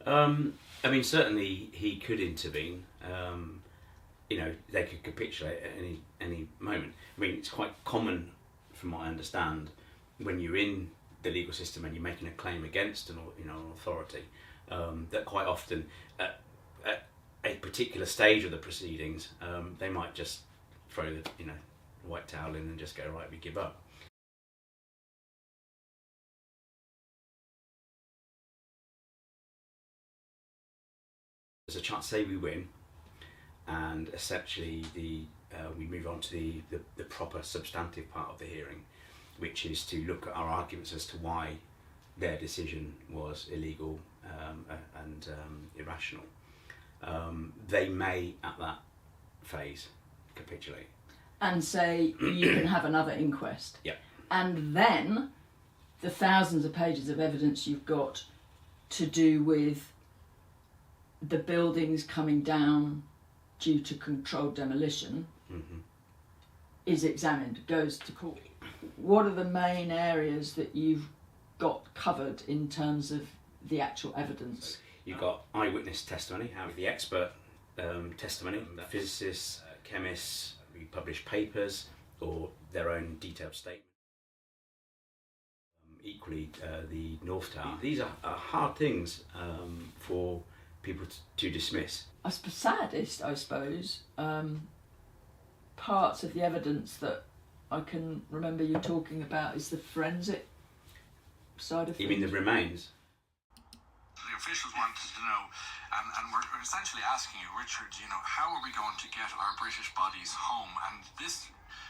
I mean, certainly he could intervene. They could capitulate at any moment. I mean, it's quite common, from what I understand, when you're in the legal system and you're making a claim against an authority, that quite often at a particular stage of the proceedings, they might just throw the white towel in and just go, right, we give up. There's a chance, say we win, and essentially we move on to the proper substantive part of the hearing, which is to look at our arguments as to why their decision was illegal and irrational. They may, at that phase, capitulate. And say, you can have another inquest. Yeah. And then the thousands of pages of evidence you've got to do with the buildings coming down due to controlled demolition is examined, goes to court. What are the main areas that you've got covered in terms of the actual evidence? You've got eyewitness testimony, the expert testimony, physicists, chemists, who publish papers or their own detailed statement. Equally, the North Tower. These are hard things for people to dismiss. Saddest, I suppose, parts of the evidence that I can remember you talking about is the forensic side of things. You mean the remains? The officials wanted to know, and we're essentially asking you, Richard, how are we going to get our British bodies home? And this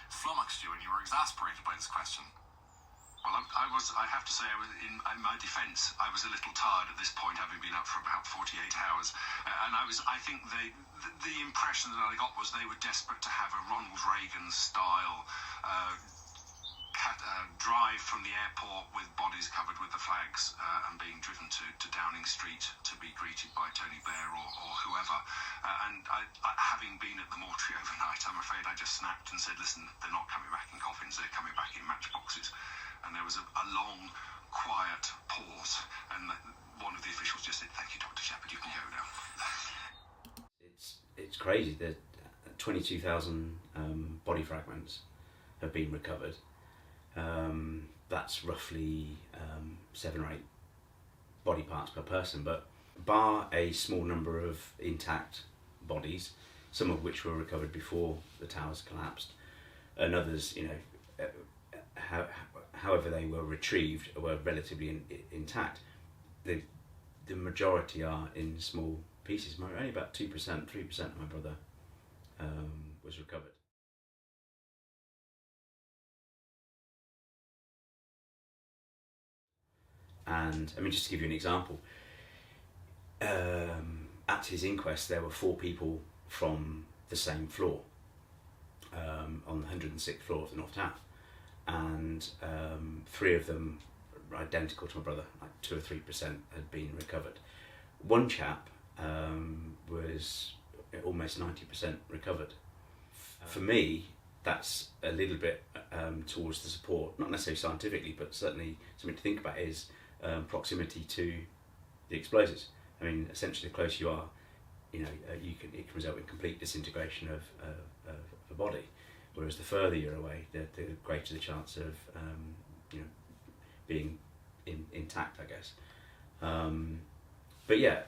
flummoxed you, and you were exasperated by this question. Well, I have to say, in my defence, I was a little tired at this point, having been up for about 48 hours. And I think the impression that I got was they were desperate to have a Ronald Reagan-style drive from the airport with bodies covered with the flags and being driven to Downing Street to be greeted by Tony Blair or whoever. And having been at the mortuary overnight, I'm afraid I just snapped and said, listen, they're not coming back in coffins, they're coming back in matchboxes. And there was a long, quiet pause, and one of the officials just said, thank you, Dr. Shepherd, you can go now. It's crazy that 22,000 body fragments have been recovered. That's roughly 7 or 8 body parts per person, but bar a small number of intact bodies, some of which were recovered before the towers collapsed, and others, however they were retrieved, were relatively intact. The majority are in small pieces. Only about 2%, 3% of my brother was recovered. And I mean, just to give you an example, at his inquest there were 4 people from the same floor, on the 106th floor of the North Tower, and 3 of them were identical to my brother, like 2 or 3% had been recovered. One chap was almost 90% recovered. For me, that's a little bit towards the support, not necessarily scientifically, but certainly something to think about is proximity to the explosives. I mean, essentially, the closer you are, it can result in complete disintegration of a body. Whereas the further you're away, the greater the chance of being intact, I guess. But yeah,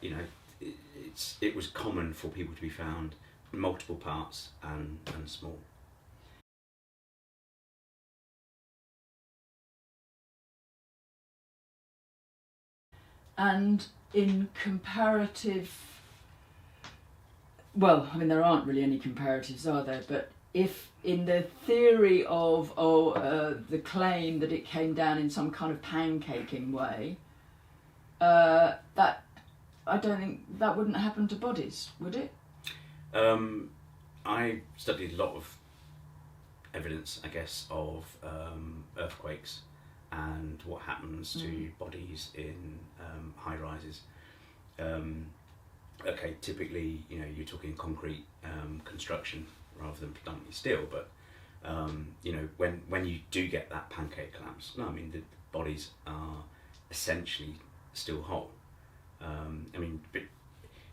it was common for people to be found multiple parts and small. And in comparative, well, I mean, there aren't really any comparatives, are there? But if in the theory of the claim that it came down in some kind of pancaking way, that I don't think that wouldn't happen to bodies, would it? I studied a lot of evidence, I guess, of earthquakes and what happens to bodies in high rises. Okay, typically, you're talking concrete construction rather than predominantly steel, but when you do get that pancake collapse, the bodies are essentially still whole. I mean, but,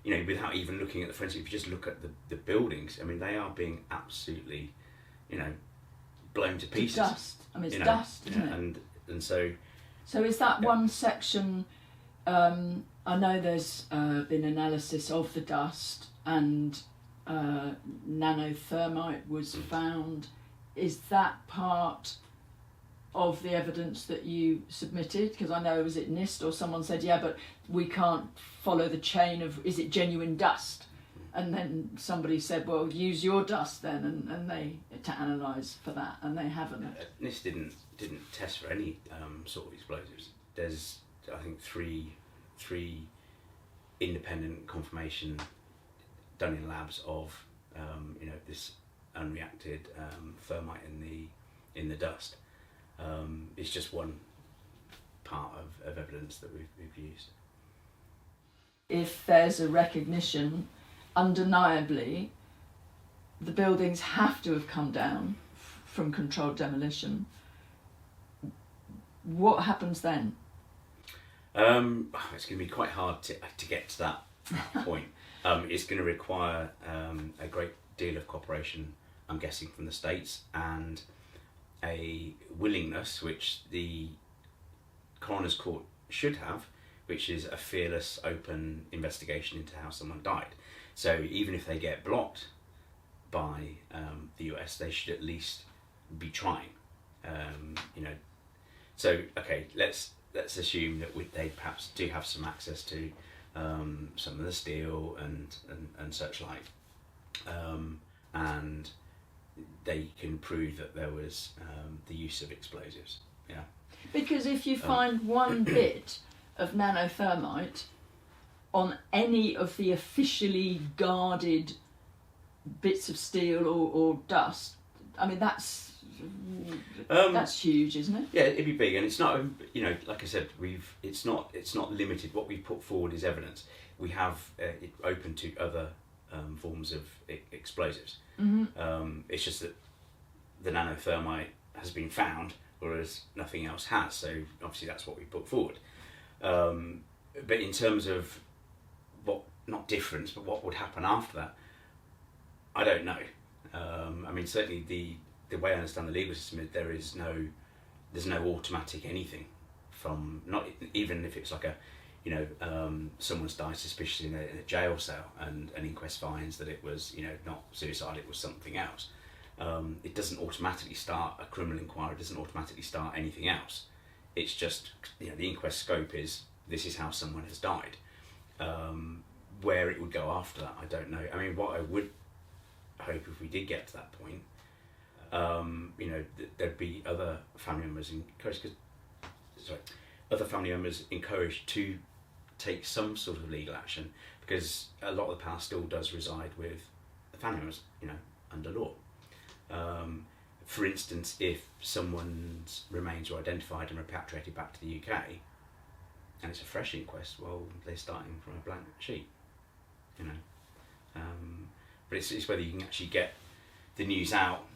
you know, without even looking at the forensic, if you just look at the buildings, I mean, they are being absolutely, you know, blown to pieces. It's dust. I mean, it's you know, dust, isn't it? And so. So is that one section? I know there's been analysis of the dust, and nanothermite was found. Is that part of the evidence that you submitted? Because I know, was it NIST or someone said, yeah, but we can't follow the chain of, is it genuine dust? And then somebody said, well, use your dust then, and they to analyse for that, and they haven't. NIST didn't test for any sort of explosives. There's, I think, three independent confirmation done in labs of you know, this unreacted thermite in the dust. It's just one part of evidence that we've used. If there's a recognition, undeniably, the buildings have to have come down from controlled demolition. What happens then? It's going to be quite hard to get to that point. It's going to require a great deal of cooperation, I'm guessing, from the states, and a willingness, which the coroner's court should have, which is a fearless, open investigation into how someone died. So even if they get blocked by the US, they should at least be trying. You know, so okay, let's assume that they perhaps do have some access to some of the steel and such like, and they can prove that there was the use of explosives. Yeah. Because if you find one bit of nanothermite on any of the officially guarded bits of steel or dust, I mean, that's huge, isn't it? Yeah, it'd be big, and it's not. You know, like I said, it's not limited. What we've put forward is evidence. We have it open to other forms of explosives. Mm-hmm. It's just that the nanothermite has been found, whereas nothing else has. So obviously that's what we put forward. But in terms of what, not difference, but what would happen after that, I don't know. I mean, certainly the way I understand the legal system is there's no automatic anything from, not even if it's like a, you know, someone's died suspiciously in a jail cell and an inquest finds that it was, you know, not suicide, it was something else. It doesn't automatically start a criminal inquiry, it doesn't automatically start anything else. It's just, you know, the inquest scope is, this is how someone has died. Where it would go after that, I don't know. I mean, what I would hope if we did get to that point, you know, there'd be other family members encouraged to take some sort of legal action, because a lot of the power still does reside with the family members, you know, under law. For instance, if someone's remains are identified and repatriated back to the UK, and it's a fresh inquest, well, they're starting from a blank sheet, you know. But it's whether you can actually get the news out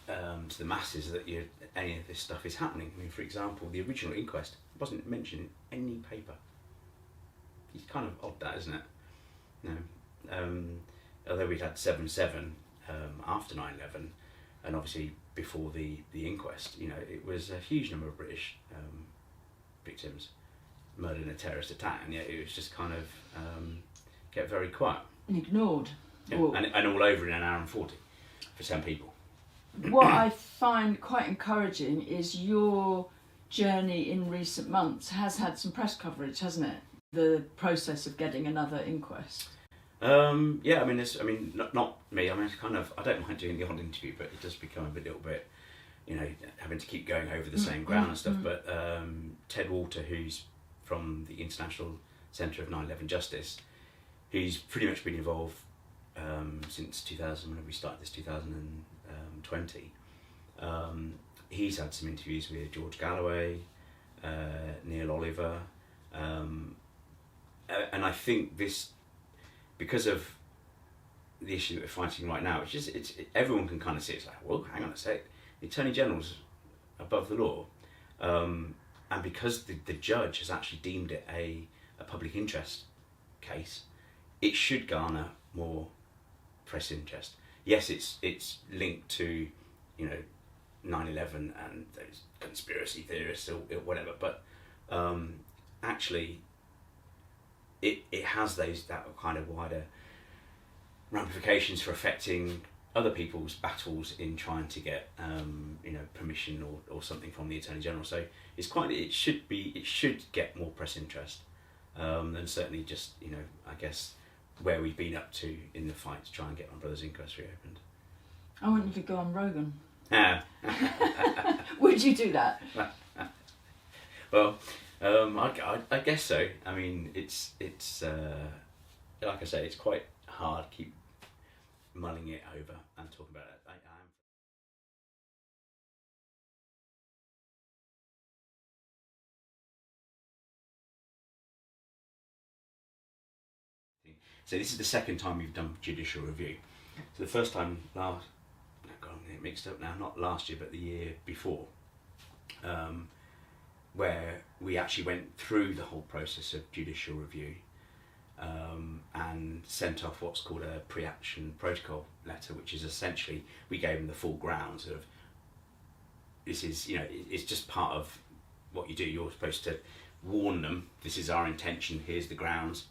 to the masses that any of this stuff is happening. I mean, for example, the original inquest wasn't mentioned in any paper. It's kind of odd, that, isn't it? You know, although we'd had 7/7 after 9/11, and obviously before the inquest, you know, it was a huge number of British victims murdered in a terrorist attack, and yet it was just kind of kept very quiet. And ignored. Yeah. And all over in an hour and 40 for 10 people. What I find quite encouraging is your journey in recent months has had some press coverage, hasn't it? The process of getting another inquest. Yeah, I mean, not me. I mean, it's kind of, I don't mind doing the odd interview, but it does become a little bit, you know, having to keep going over the same ground and stuff. But Ted Walter, who's from the International Centre of 9/11 Justice, who's pretty much been involved since 2000, when we started this 2020. He's had some interviews with George Galloway, Neil Oliver, and I think this, because of the issue that we're fighting right now, everyone can kind of see it's like, well, hang on a sec, the Attorney General's above the law, and because the judge has actually deemed it a a public interest case, it should garner more press interest. Yes, it's linked to, 9/11 and those conspiracy theorists or whatever, but actually it has that kind of wider ramifications for affecting other people's battles in trying to get permission or something from the Attorney General. So it should get more press interest, and certainly just I guess where we've been up to in the fight to try and get my brother's inquest reopened. I want you to go on Rogan. Ah. Would you do that? Well, I guess so. I mean, it's like I say, it's quite hard to keep mulling it over and talking about it. I am. So this is the second time we've done judicial review. So the first time I'm getting mixed up now, not last year but the year before, where we actually went through the whole process of judicial review and sent off what's called a pre-action protocol letter, which is essentially we gave them the full grounds of this is, it's just part of what you do. You're supposed to warn them, this is our intention, here's the grounds,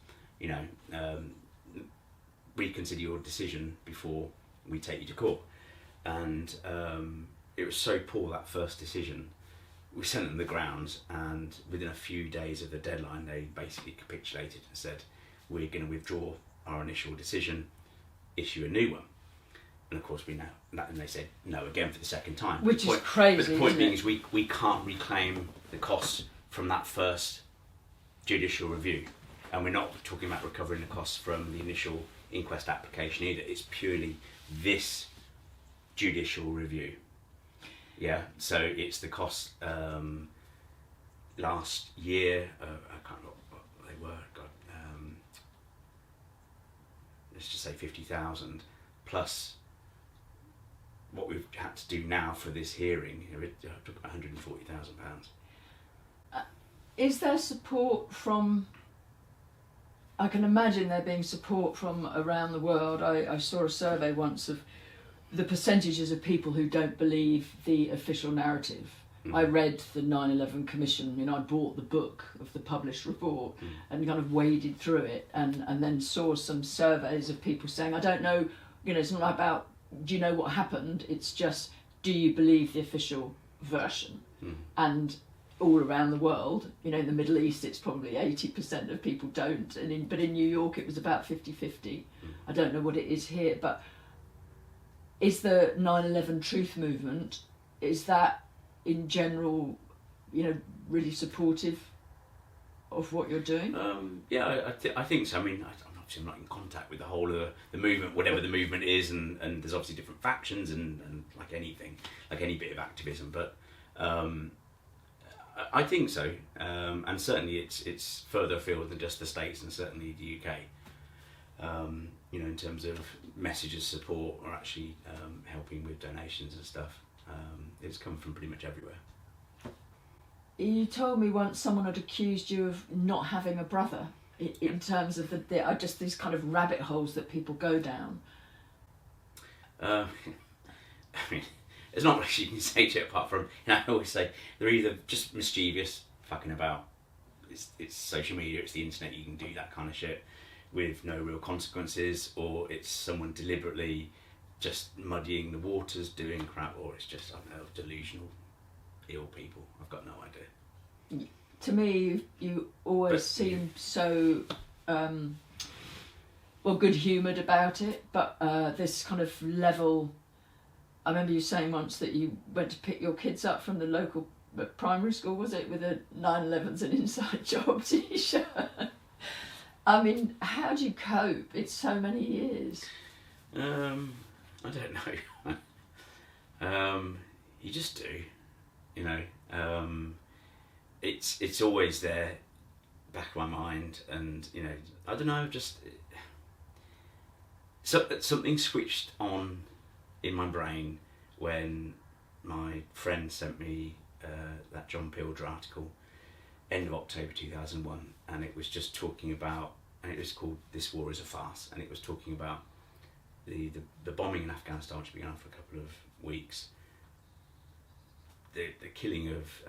reconsider your decision before we take you to court. And it was so poor, that first decision. We sent them the grounds, and within a few days of the deadline they basically capitulated and said, we're going to withdraw our initial decision, issue a new one. And of course we know that, and they said no again for the second time. Which is crazy. But the point being is we can't reclaim the costs from that first judicial review, and we're not talking about recovering the costs from the initial inquest application either. It's purely this judicial review. Yeah, so it's the cost last year. I can't remember what they were. God, let's just say 50,000 plus what we've had to do now for this hearing. It took £140,000. Is there support from? I can imagine there being support from around the world. I saw a survey once of the percentages of people who don't believe the official narrative. I read the 9/11 Commission, I bought the book of the published report and kind of waded through it and then saw some surveys of people saying, I don't know, it's not about, do you know what happened? It's just, do you believe the official version? And all around the world, in the Middle East, it's probably 80% of people don't. But in New York, it was about 50-50. I don't know what it is here, but is the 9/11 truth movement, is that in general, really supportive of what you're doing? Yeah, I think so. I mean, I'm not in contact with the whole of the movement, whatever the movement is, and there's obviously different factions and like anything, like any bit of activism. But I think so, and certainly it's further afield than just the States and certainly the UK. In terms of messages, support, or actually helping with donations and stuff. It's come from pretty much everywhere. You told me once someone had accused you of not having a brother in terms of just these kind of rabbit holes that people go down. I mean, there's not much you can say to it apart from, I always say, they're either just mischievous, fucking about. It's social media, it's the internet, you can do that kind of shit with no real consequences, or it's someone deliberately just muddying the waters, doing crap, or it's just, I don't know, delusional, ill people. I've got no idea. To me, you always seem so good-humoured about it, but this kind of level. I remember you saying once that you went to pick your kids up from the local primary school, was it, with a 9/11's an inside job t-shirt. I mean, how do you cope? It's so many years. I don't know. You just do, it's always there, back of my mind, and I don't know, just something switched on in my brain when my friend sent me that John Pilger article, end of October 2001, and it was just talking about, and it was called "This War Is a Farce," and it was talking about the bombing in Afghanistan, which began for a couple of weeks, the killing of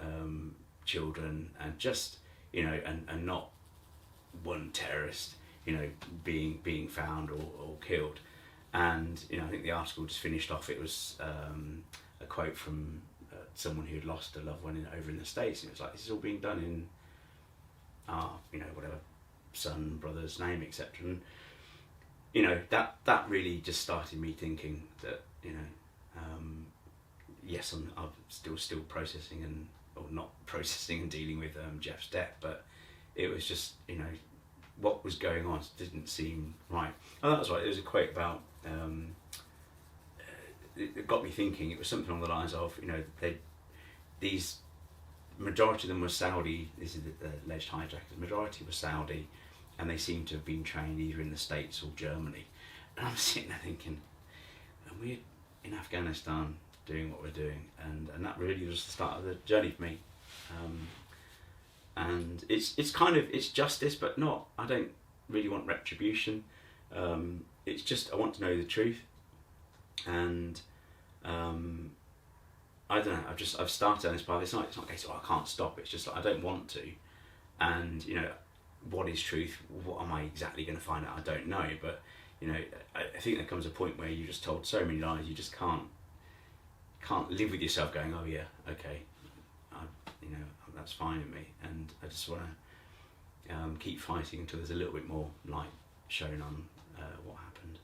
children, and just, you know, and not one terrorist, you know, being found or killed. And, you know, I think the article just finished off, it was a quote from someone who had lost a loved one over in the States, and it was like, this is all being done in our, you know, whatever, son, brother's name, etc. And, you know, that really just started me thinking that, you know, yes, I'm still processing or not processing and dealing with Geoff's death, but it was just, you know, what was going on didn't seem right. Oh, that was right. There was a quote about, it got me thinking. It was something along the lines of, you know, these majority of them were Saudi. This is the alleged hijackers. Majority were Saudi, and they seem to have been trained either in the States or Germany. And I'm sitting there thinking, and we're in Afghanistan doing what we're doing, and that really was the start of the journey for me. And it's kind of, it's justice, but not, I don't really want retribution. It's just, I want to know the truth. And I don't know, I've started on this path. It's not a case of, I can't stop. It's just like, I don't want to. And, you know, what is truth? What am I exactly going to find out? I don't know. But, you know, I think there comes a point where you're just told so many lies, you just can't live with yourself going, oh yeah, okay, you know, that's fine with me. And I just want to keep fighting until there's a little bit more light shown on what happened.